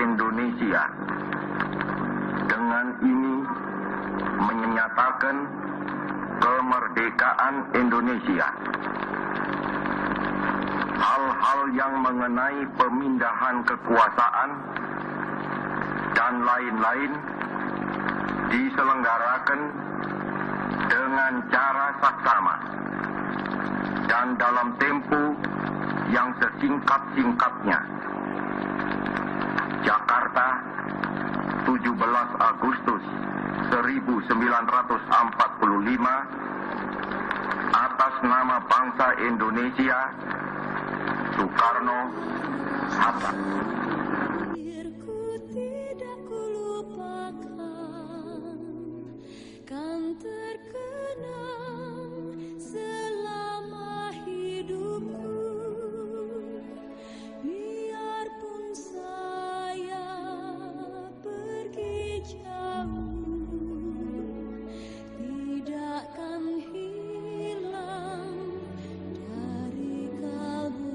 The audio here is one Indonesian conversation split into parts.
Indonesia dengan ini menyatakan kemerdekaan Indonesia. Hal-hal yang mengenai pemindahan kekuasaan dan lain-lain diselenggarakan dengan cara saksama dan dalam tempo yang sesingkat-singkatnya. Jakarta, 17 Agustus 1945, atas nama bangsa Indonesia, Soekarno Hatta. Tidak kulupakan, kan terkenang selama hidupku. Biarpun saya pergi jauh, tidakkan hilang dari kalbu.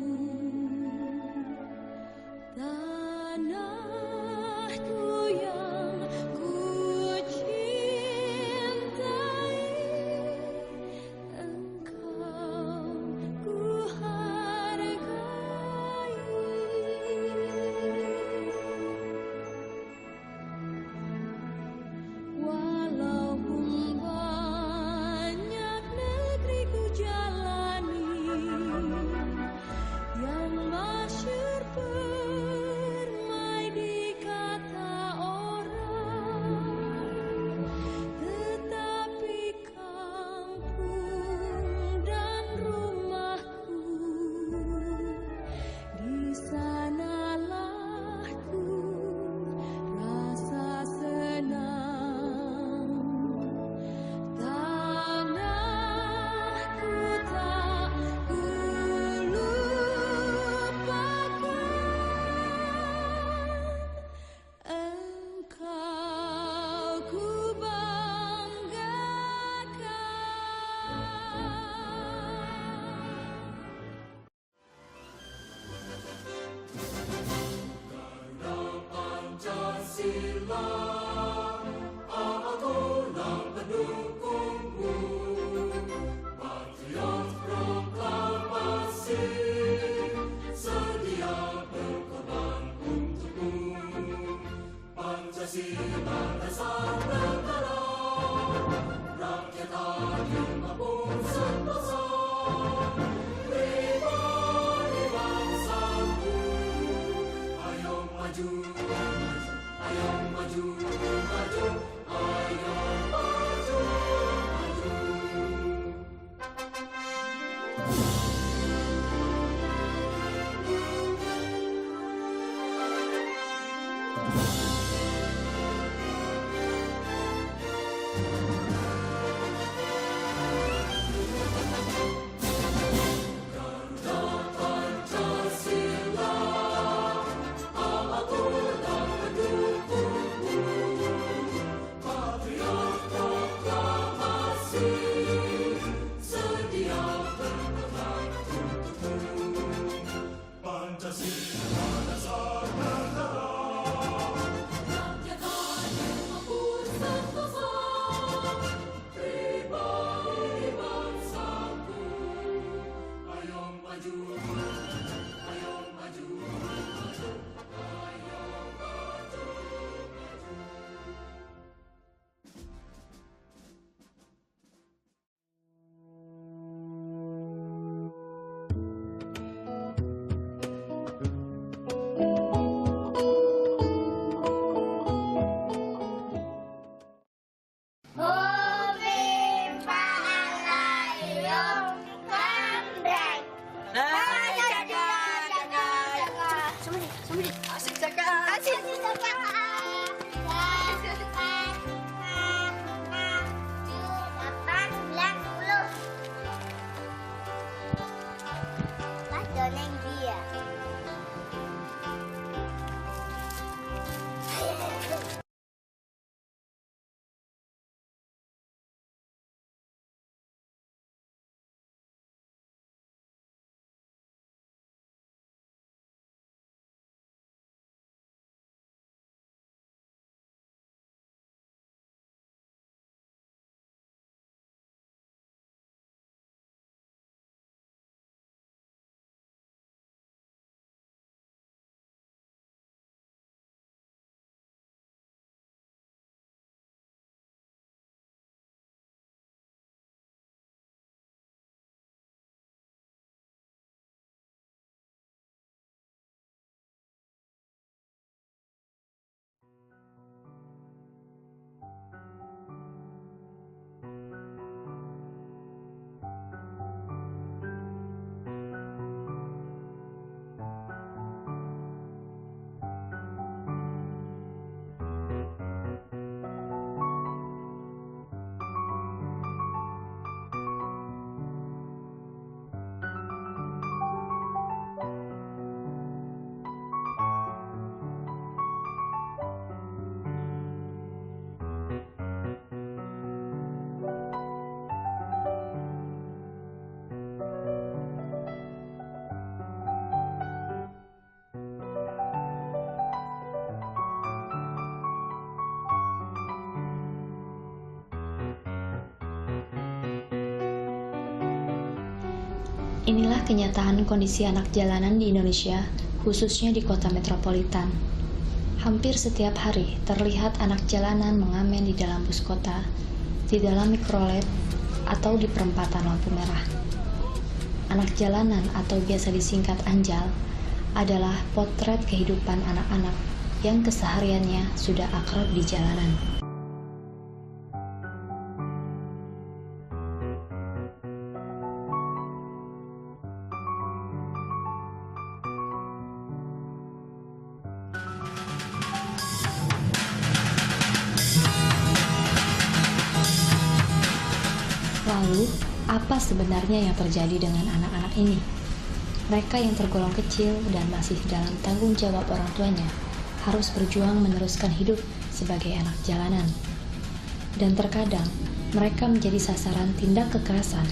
Inilah kenyataan kondisi anak jalanan di Indonesia, khususnya di kota metropolitan. Hampir setiap hari terlihat anak jalanan mengamen di dalam bus kota, di dalam mikrolet, atau di perempatan lampu merah. Anak jalanan atau biasa disingkat Anjal adalah potret kehidupan anak-anak yang kesehariannya sudah akrab di jalanan. Lalu, apa sebenarnya yang terjadi dengan anak-anak ini? Mereka yang tergolong kecil dan masih dalam tanggung jawab orang tuanya harus berjuang meneruskan hidup sebagai anak jalanan. Dan terkadang, mereka menjadi sasaran tindak kekerasan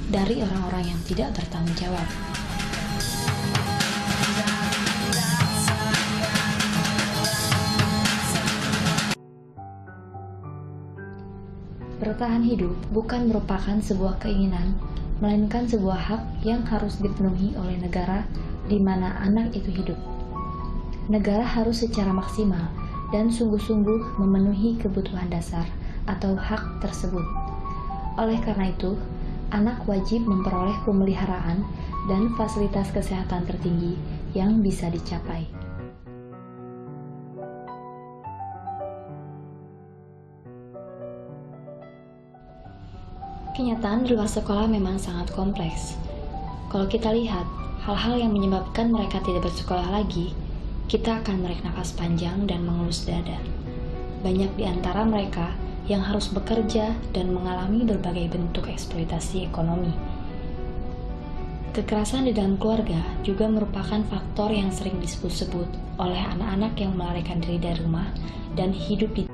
dari orang-orang yang tidak bertanggung jawab. Bertahan hidup bukan merupakan sebuah keinginan, melainkan sebuah hak yang harus dipenuhi oleh negara di mana anak itu hidup. Negara harus secara maksimal dan sungguh-sungguh memenuhi kebutuhan dasar atau hak tersebut. Oleh karena itu, anak wajib memperoleh pemeliharaan dan fasilitas kesehatan tertinggi yang bisa dicapai. Kenyataan di luar sekolah memang sangat kompleks. Kalau kita lihat hal-hal yang menyebabkan mereka tidak bersekolah lagi, kita akan menarik nafas panjang dan mengelus dada. Banyak di antara mereka yang harus bekerja dan mengalami berbagai bentuk eksploitasi ekonomi. Kekerasan di dalam keluarga juga merupakan faktor yang sering disebut-sebut oleh anak-anak yang melarikan diri dari rumah dan hidup di.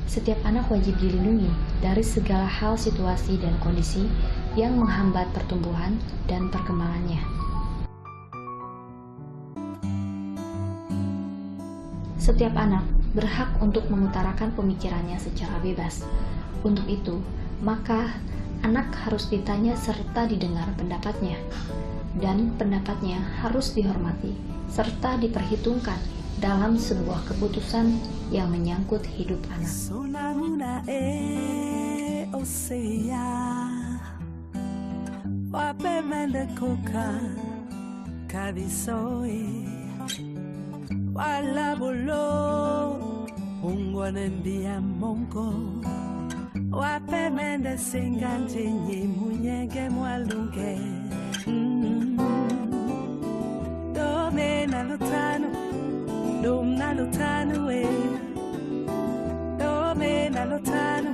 Setiap anak wajib dilindungi dari segala hal, situasi, dan kondisi yang menghambat pertumbuhan dan perkembangannya. Setiap anak berhak untuk mengutarakan pemikirannya secara bebas. Untuk itu, maka anak harus ditanya serta didengar pendapatnya, dan pendapatnya harus dihormati serta diperhitungkan dalam sebuah keputusan yang menyangkut hidup anak. Domna lutanu domena lutanu,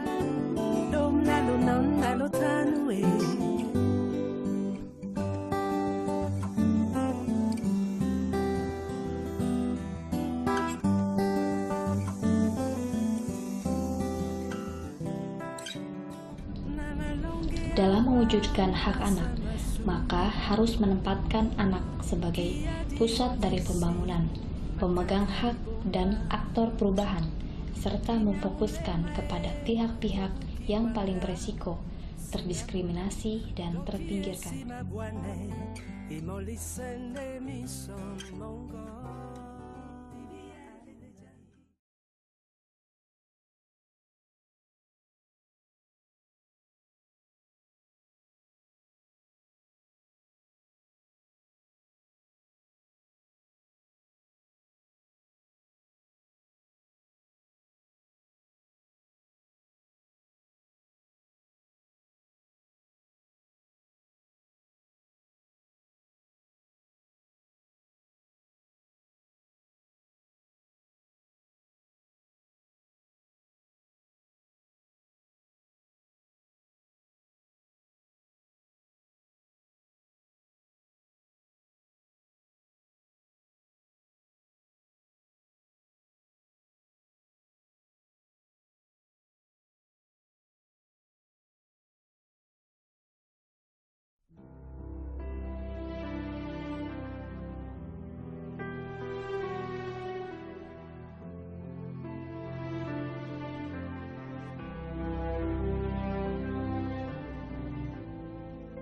domna lunonna lutanu Dalam mewujudkan hak anak, maka harus menempatkan anak sebagai pusat dari pembangunan, pemegang hak dan aktor perubahan, serta memfokuskan kepada pihak-pihak yang paling beresiko, terdiskriminasi dan terpinggirkan.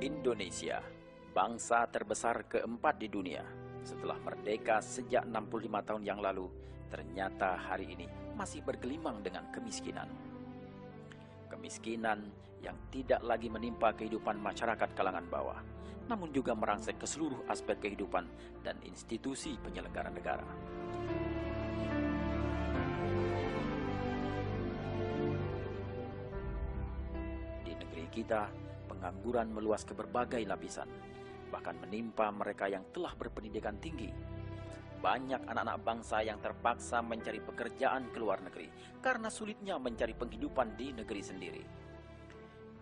Indonesia, bangsa terbesar keempat di dunia. Setelah merdeka sejak 65 tahun yang lalu, ternyata hari ini masih bergelimang dengan kemiskinan. Kemiskinan yang tidak lagi menimpa kehidupan masyarakat kalangan bawah, namun juga merangsek ke seluruh aspek kehidupan dan institusi penyelenggara negara. Di negeri kita, pengangguran meluas ke berbagai lapisan, bahkan menimpa mereka yang telah berpendidikan tinggi. Banyak anak-anak bangsa yang terpaksa mencari pekerjaan ke luar negeri karena sulitnya mencari penghidupan di negeri sendiri.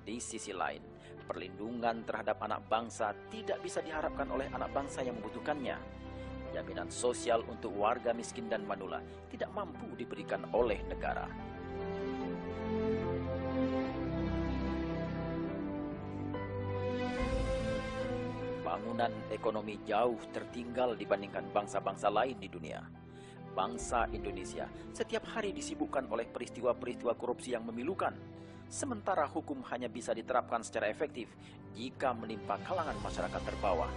Di sisi lain, perlindungan terhadap anak bangsa tidak bisa diharapkan oleh anak bangsa yang membutuhkannya. Jaminan sosial untuk warga miskin dan manula tidak mampu diberikan oleh negara. Bangunan ekonomi jauh tertinggal dibandingkan bangsa-bangsa lain di dunia. bangsa Indonesia setiap hari disibukkan oleh peristiwa-peristiwa korupsi yang memilukan. Sementara hukum hanya bisa diterapkan secara efektif jika menimpa kalangan masyarakat terbawah.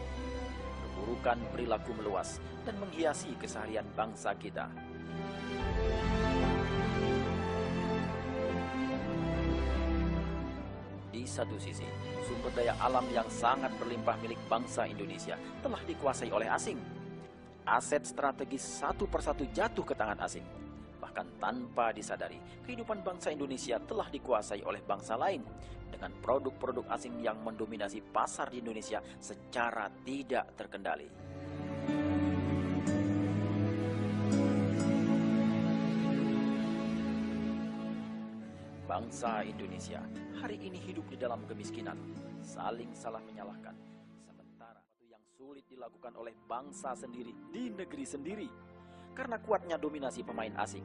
Keburukan perilaku meluas dan menghiasi keseharian bangsa kita. Di satu sisi, sumber daya alam yang sangat berlimpah milik bangsa Indonesia telah dikuasai oleh asing. Aset strategis satu persatu jatuh ke tangan asing. Bahkan tanpa disadari, kehidupan bangsa Indonesia telah dikuasai oleh bangsa lain dengan produk-produk asing yang mendominasi pasar di Indonesia secara tidak terkendali. Bangsa Indonesia hari ini hidup di dalam kemiskinan, saling salah menyalahkan. Sementara itu yang sulit dilakukan oleh bangsa sendiri di negeri sendiri karena kuatnya dominasi pemain asing.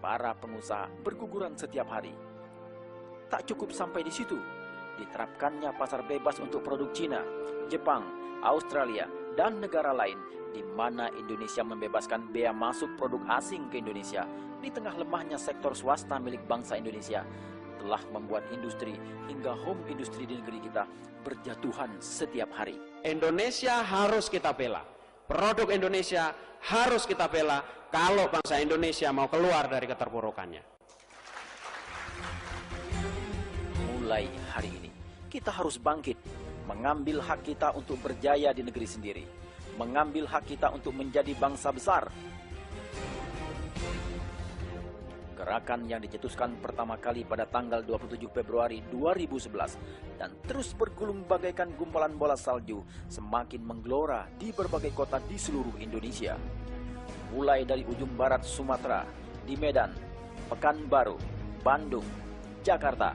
Para pengusaha berguguran setiap hari. Tak cukup sampai di situ, diterapkannya pasar bebas untuk produk Cina, Jepang, Australia, dan negara lain di mana Indonesia membebaskan bea masuk produk asing ke Indonesia. Di tengah lemahnya sektor swasta milik bangsa Indonesia telah membuat industri hingga home industri di negeri kita berjatuhan setiap hari. Indonesia harus kita bela. Produk Indonesia harus kita bela kalau bangsa Indonesia mau keluar dari keterpurukannya. Mulai hari ini, kita harus bangkit, mengambil hak kita untuk berjaya di negeri sendiri, mengambil hak kita untuk menjadi bangsa besar. Gerakan yang dicetuskan pertama kali pada tanggal 27 Februari 2011 dan terus bergulung bagaikan gumpalan bola salju semakin menggelora di berbagai kota di seluruh Indonesia. Mulai dari ujung barat Sumatera, di Medan, Pekanbaru, Bandung, Jakarta,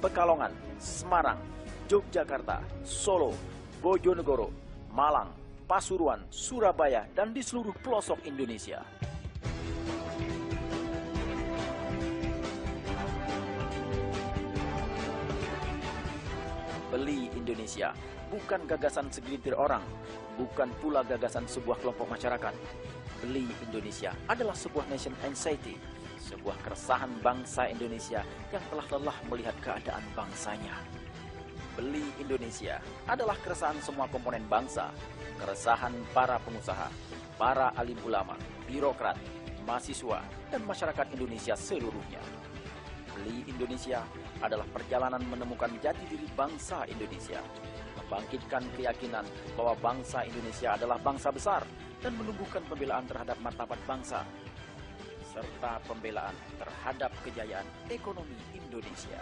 Pekalongan, Semarang, Yogyakarta, Solo, Bojonegoro, Malang, Pasuruan, Surabaya, dan di seluruh pelosok Indonesia. Beli Indonesia bukan gagasan segelintir orang, bukan pula gagasan sebuah kelompok masyarakat. Beli Indonesia adalah sebuah nation anxiety, sebuah keresahan bangsa Indonesia yang telah lelah melihat keadaan bangsanya. Beli Indonesia adalah keresahan semua komponen bangsa, keresahan para pengusaha, para alim ulama, birokrat, mahasiswa, dan masyarakat Indonesia seluruhnya. Beli Indonesia adalah perjalanan menemukan jati diri bangsa Indonesia, membangkitkan keyakinan bahwa bangsa Indonesia adalah bangsa besar dan menumbuhkan pembelaan terhadap martabat bangsa, serta pembelaan terhadap kejayaan ekonomi Indonesia.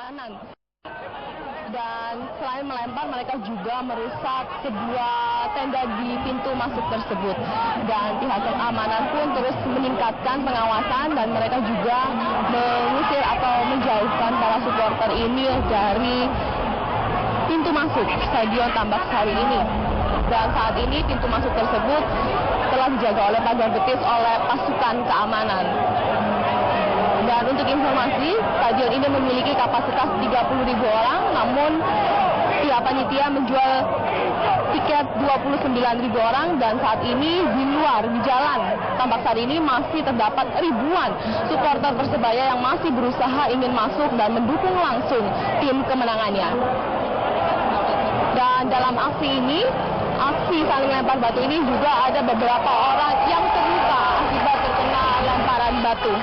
keamanan. Dan selain melempar, mereka juga merusak sebuah tenda di pintu masuk tersebut. Dan pihak keamanan pun terus meningkatkan pengawasan dan mereka juga mengusir atau menjauhkan para supporter ini dari pintu masuk Stadion Tambak Sari ini. Dan saat ini pintu masuk tersebut telah dijaga oleh pagar betis oleh pasukan keamanan. Dan untuk informasi, stadion ini memiliki kapasitas 30.000 orang, namun pihak panitia menjual tiket 29.000 orang dan saat ini di luar, di jalan Tambak Sari ini masih terdapat ribuan supporter Persebaya yang masih berusaha ingin masuk dan mendukung langsung tim kemenangannya. Dan dalam aksi ini, aksi saling lempar batu ini juga ada beberapa orang yang terluka akibat terkena lemparan batu.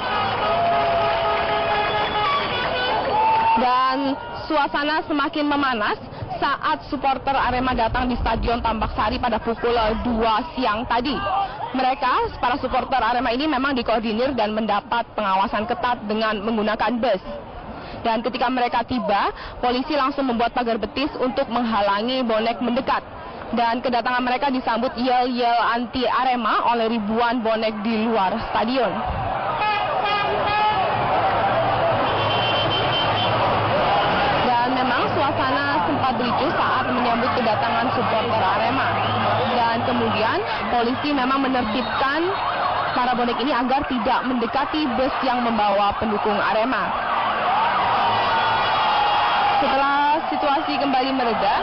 Dan suasana semakin memanas saat supporter Arema datang di Stadion Tambak Sari pada pukul 2 siang tadi. Mereka, para supporter Arema ini memang dikoordinir dan mendapat pengawasan ketat dengan menggunakan bus. Dan ketika mereka tiba, polisi langsung membuat pagar betis untuk menghalangi bonek mendekat. Dan kedatangan mereka disambut yel-yel anti Arema oleh ribuan bonek di luar stadion. Memang suasana sempat ricuh saat menyambut kedatangan supporter Arema. Dan kemudian polisi memang menertibkan para bonek ini agar tidak mendekati bus yang membawa pendukung Arema. Setelah situasi kembali mereda,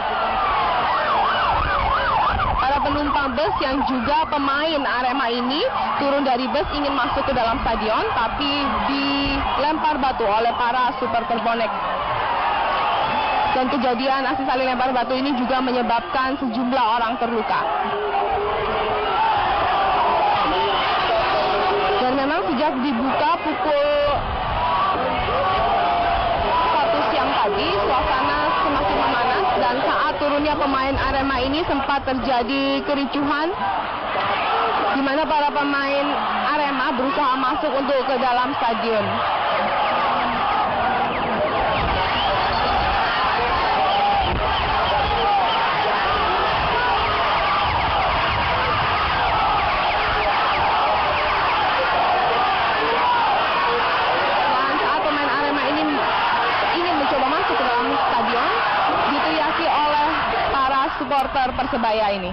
para penumpang bus yang juga pemain Arema ini turun dari bus ingin masuk ke dalam stadion, tapi dilempar batu oleh para supporter bonek. Dan kejadian aksi saling lempar batu ini juga menyebabkan sejumlah orang terluka. Dan memang sejak dibuka pukul 1 siang tadi, suasana semakin memanas dan saat turunnya pemain Arema ini sempat terjadi kericuhan di mana para pemain Arema berusaha masuk untuk ke dalam stadion. Supporter Persebaya ini.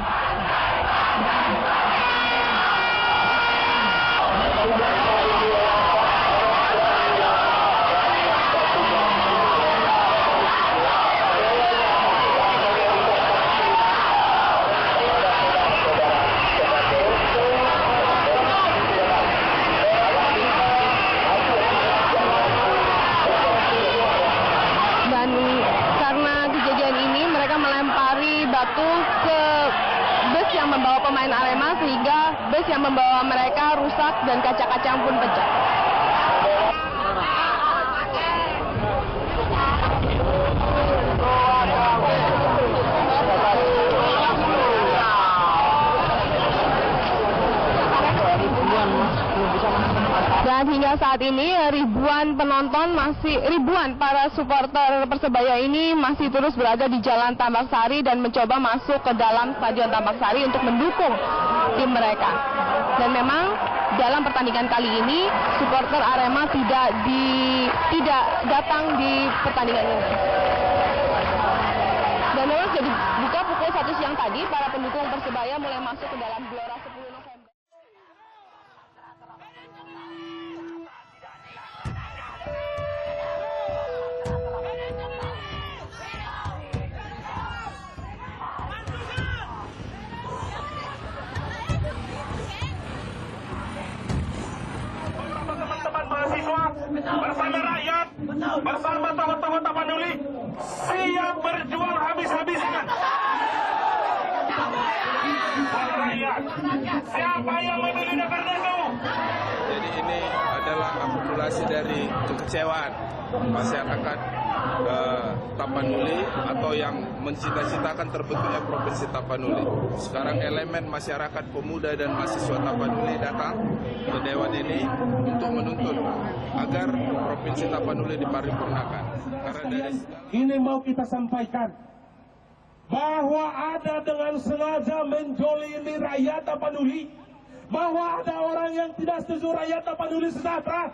Dan karena kejadian ini mereka melempari batu ke bus yang membawa pemain Arema sehingga bus yang membawa mereka rusak dan kaca-kaca pun pecah. Dan hingga saat ini ribuan penonton ribuan para supporter Persebaya ini masih terus berada di Jalan Tambak Sari dan mencoba masuk ke dalam Stadion Tambak Sari untuk mendukung tim mereka. Dan memang dalam pertandingan kali ini supporter Arema tidak datang di pertandingan ini. Dan memang sudah dibuka pukul 1 siang tadi, para pendukung Persebaya mulai masuk ke dalam Gelora 10 November. Bersama rakyat, bersama tokoh-tokoh Tapanuli, siap berjuang habis-habisan. Rakyat, siapa yang memilih Fernando? Jadi ini adalah akumulasi dari kekecewaan masyarakat Tapanuli atau yang mencita-citakan terbentuknya Provinsi Tapanuli. Sekarang elemen masyarakat pemuda dan mahasiswa Tapanuli datang ke Dewan ini untuk menuntut agar Provinsi Tapanuli diparipurnakan. Karena dari Ini mau kita sampaikan bahwa ada dengan sengaja menjolimi rakyat Tapanuli, bahwa ada orang yang tidak setuju rakyat Tapanuli sejahtera.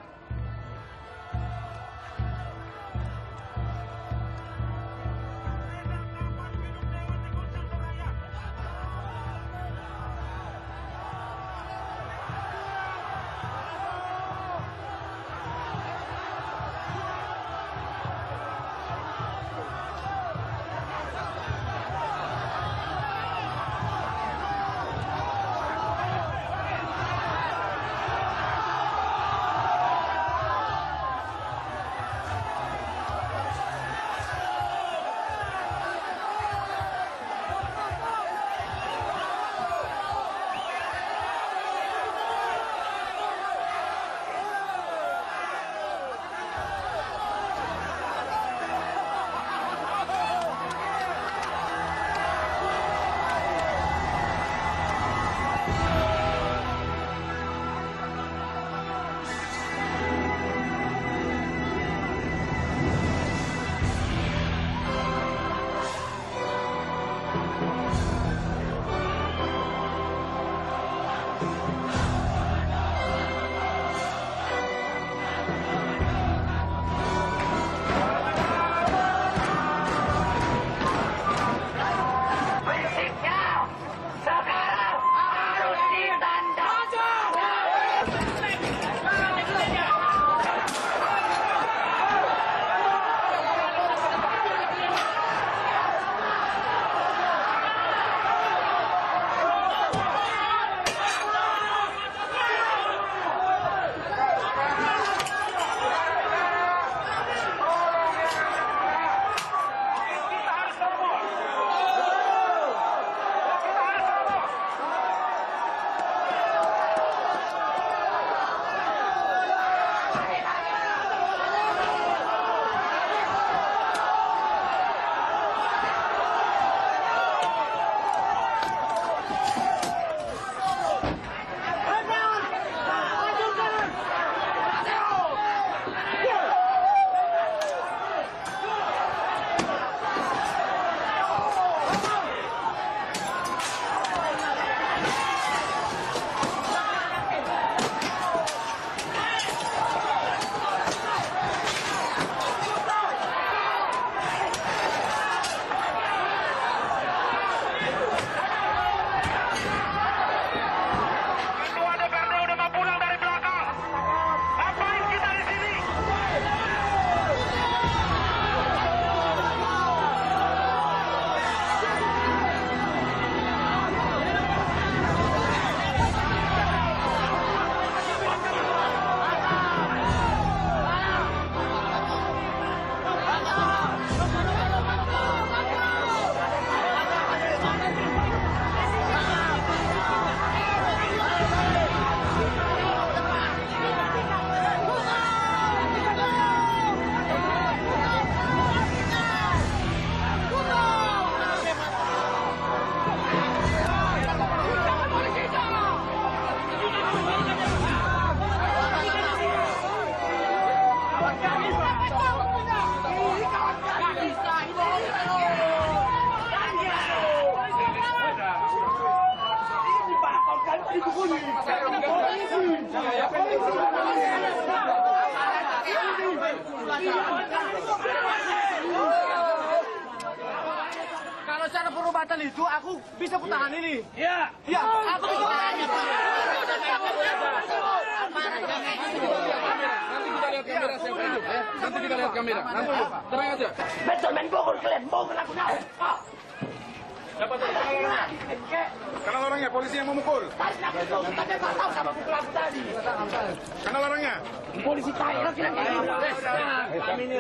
Kalau secara perubatan itu aku bisa putahan ini. Iya. Iya, aku bisa putahan ini. Nanti kita lihat kamera. Nanti terang aja. Betul, main pukul kalian, pukul aku naik. Dapat kenal orangnya, polisi yang memukul. Sama pukul aku tadi. Kenal orangnya? Polisi Thailand bilang kayak gitu. Kami ini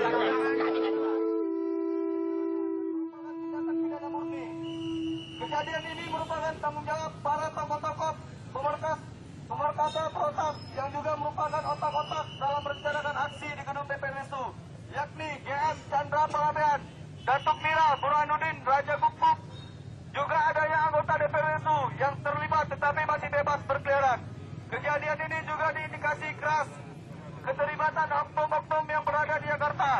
Kejadian ini merupakan tanggung jawab para tokoh-tokoh pemerkasa protak yang juga merupakan otak-otak dalam merencanakan aksi di gedung TPNSU, yakni GM Chandra juga diindikasi keras keterlibatan oknum-oknum yang berada di Jakarta.